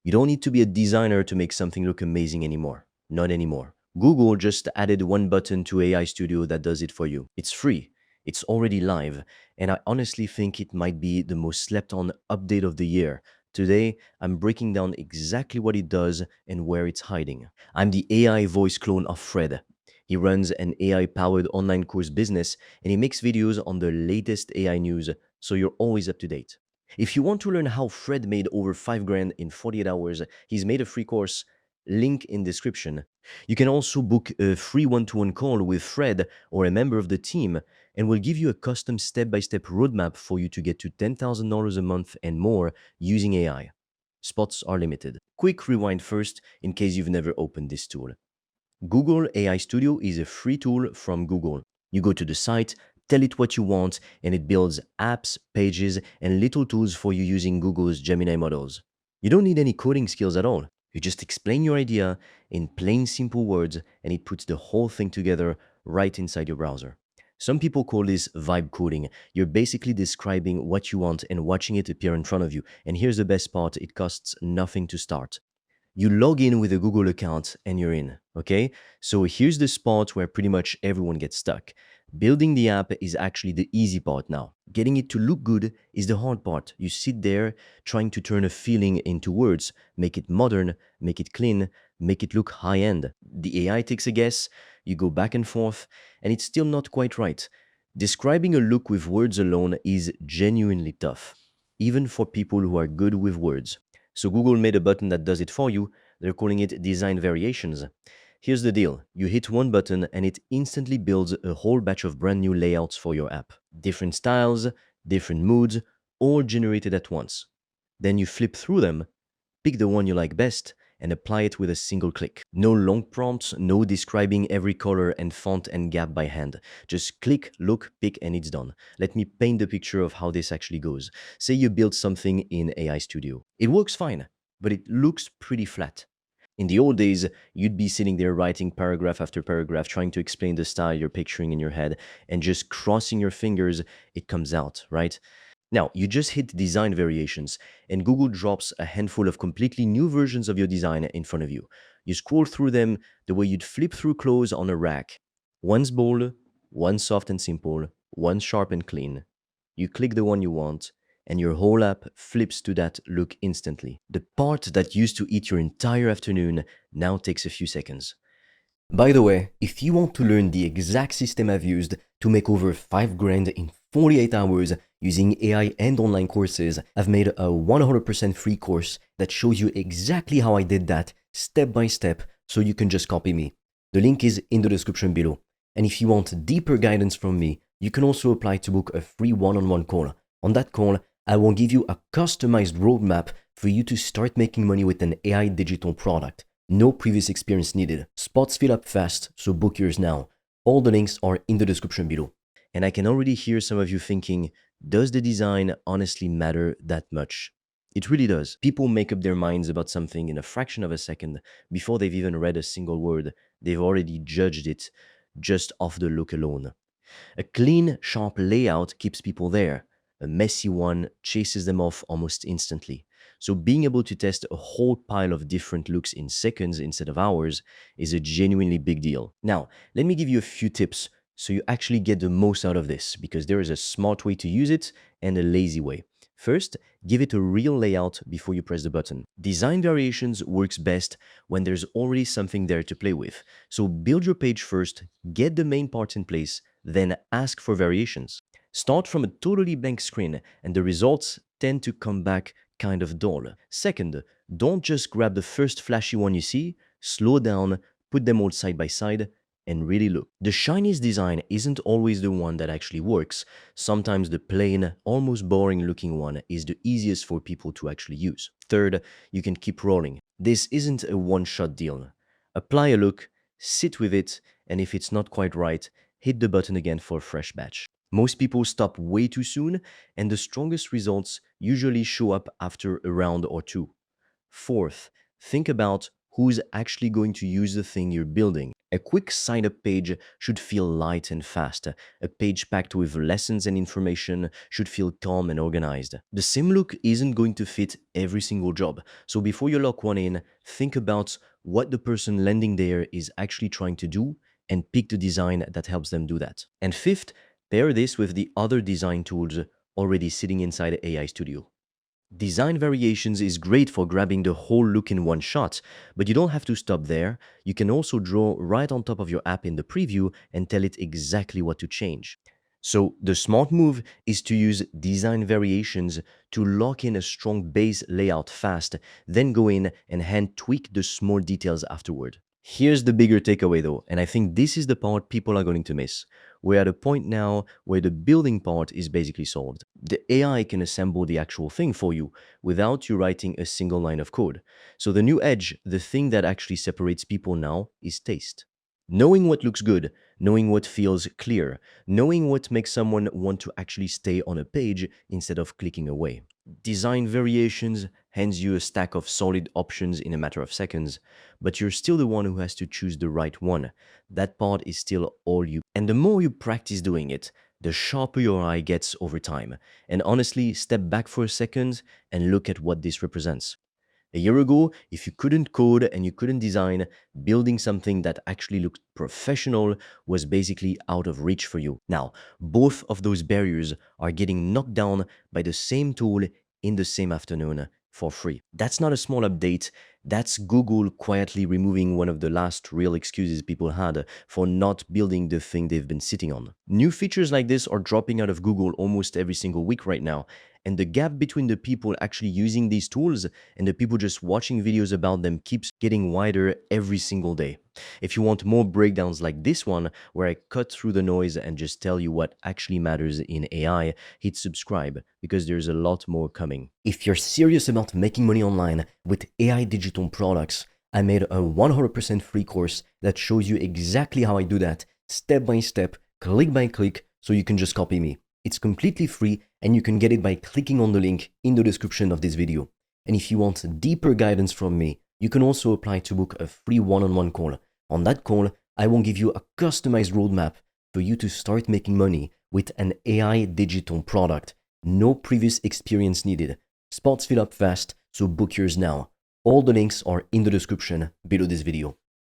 You don't need to be a designer to make something look amazing anymore. Not anymore. Google just added one button to AI Studio that does it for you. It's free, it's already live, and I honestly think it might be the most slept on update of the year. Today, I'm breaking down exactly what it does and where it's hiding. I'm the AI voice clone of Fred. He runs an AI powered online course business and he makes videos on the latest AI news, so you're always up to date. If you want to learn how Fred made over 5 grand in 48 hours, he's made a free course, link in description. You can also book a free one-to-one call with Fred or a member of the team, and we'll give you a custom step-by-step roadmap for you to get to $10,000 a month and more using AI. Spots are limited. Quick rewind first in case you've never opened this tool. Google AI Studio is a free tool from Google. You go to the site, tell it what you want, and it builds apps, pages, and little tools for you using Google's Gemini models. You don't need any coding skills at all. You just explain your idea in plain, simple words, and it puts the whole thing together right inside your browser. Some people call this vibe coding. You're basically describing what you want and watching it appear in front of you. And here's the best part, it costs nothing to start. You log in with a Google account and you're in, okay? So here's the spot where pretty much everyone gets stuck. Building the app is actually the easy part now. Getting it to look good is the hard part. You sit there trying to turn a feeling into words, make it modern, make it clean, make it look high end. The AI takes a guess, you go back and forth, and it's still not quite right. Describing a look with words alone is genuinely tough, even for people who are good with words. So Google made a button that does it for you. They're calling it design variations. Here's the deal. You hit one button and it instantly builds a whole batch of brand new layouts for your app. Different styles, different moods, all generated at once. Then you flip through them, pick the one you like best, and apply it with a single click. No long prompts, no describing every color and font and gap by hand. Just click, look, pick, and it's done. Let me paint the picture of how this actually goes. Say you build something in AI Studio. It works fine, but it looks pretty flat. In the old days, you'd be sitting there writing paragraph after paragraph, trying to explain the style you're picturing in your head, and just crossing your fingers, it comes out, right? Now, you just hit design variations, and Google drops a handful of completely new versions of your design in front of you. You scroll through them the way you'd flip through clothes on a rack. One's bold, one's soft and simple, one's sharp and clean. You click the one you want, and your whole app flips to that look instantly. The part that used to eat your entire afternoon now takes a few seconds. By the way, if you want to learn the exact system I've used to make over 5 grand in 48 hours using AI and online courses, I've made a 100% free course that shows you exactly how I did that step by step so you can just copy me. The link is in the description below. And if you want deeper guidance from me, you can also apply to book a free one-on-one call. On that call, I will give you a customized roadmap for you to start making money with an AI digital product. No previous experience needed. Spots fill up fast, so book yours now. All the links are in the description below. And I can already hear some of you thinking, does the design honestly matter that much? It really does. People make up their minds about something in a fraction of a second before they've even read a single word. They've already judged it just off the look alone. A clean, sharp layout keeps people there. A messy one chases them off almost instantly. So being able to test a whole pile of different looks in seconds instead of hours is a genuinely big deal. Now, let me give you a few tips so you actually get the most out of this, because there is a smart way to use it and a lazy way. First, give it a real layout before you press the button. Design variations works best when there's already something there to play with. So build your page first, get the main parts in place, then ask for variations. Start from a totally blank screen and the results tend to come back kind of dull. Second, don't just grab the first flashy one you see, slow down, put them all side by side, and really look. The shiniest design isn't always the one that actually works. Sometimes the plain, almost boring looking one is the easiest for people to actually use. Third, you can keep rolling. This isn't a one-shot deal. Apply a look, sit with it, and if it's not quite right, hit the button again for a fresh batch. Most people stop way too soon, and the strongest results usually show up after a round or two. Fourth, think about who's actually going to use the thing you're building. A quick sign up page should feel light and fast. A page packed with lessons and information should feel calm and organized. The same look isn't going to fit every single job, so before you lock one in, think about what the person landing there is actually trying to do and pick the design that helps them do that. And fifth, pair this with the other design tools already sitting inside AI Studio. Design variations is great for grabbing the whole look in one shot, but you don't have to stop there. You can also draw right on top of your app in the preview and tell it exactly what to change. So the smart move is to use design variations to lock in a strong base layout fast, then go in and hand tweak the small details afterward. Here's the bigger takeaway though, and I think this is the part people are going to miss. We're at a point now where the building part is basically solved. The AI can assemble the actual thing for you without you writing a single line of code. So the new edge, the thing that actually separates people now, is taste. Knowing what looks good, knowing what feels clear, knowing what makes someone want to actually stay on a page instead of clicking away. Design variations hands you a stack of solid options in a matter of seconds, but you're still the one who has to choose the right one. That part is still all you. And the more you practice doing it, the sharper your eye gets over time. And honestly, step back for a second and look at what this represents. A year ago, if you couldn't code and you couldn't design, building something that actually looked professional was basically out of reach for you. Now, both of those barriers are getting knocked down by the same tool in the same afternoon for free. That's not a small update. That's Google quietly removing one of the last real excuses people had for not building the thing they've been sitting on. New features like this are dropping out of Google almost every single week right now, and the gap between the people actually using these tools and the people just watching videos about them keeps getting wider every single day. If you want more breakdowns like this one, where I cut through the noise and just tell you what actually matters in AI, hit subscribe because there's a lot more coming. If you're serious about making money online with AI digital products, I made a 100% free course that shows you exactly how I do that, step by step, click by click, so you can just copy me. It's completely free and you can get it by clicking on the link in the description of this video. And if you want deeper guidance from me, you can also apply to book a free one-on-one call. On that call, I will give you a customized roadmap for you to start making money with an AI digital product. No previous experience needed. Spots fill up fast, so book yours now. All the links are in the description below this video.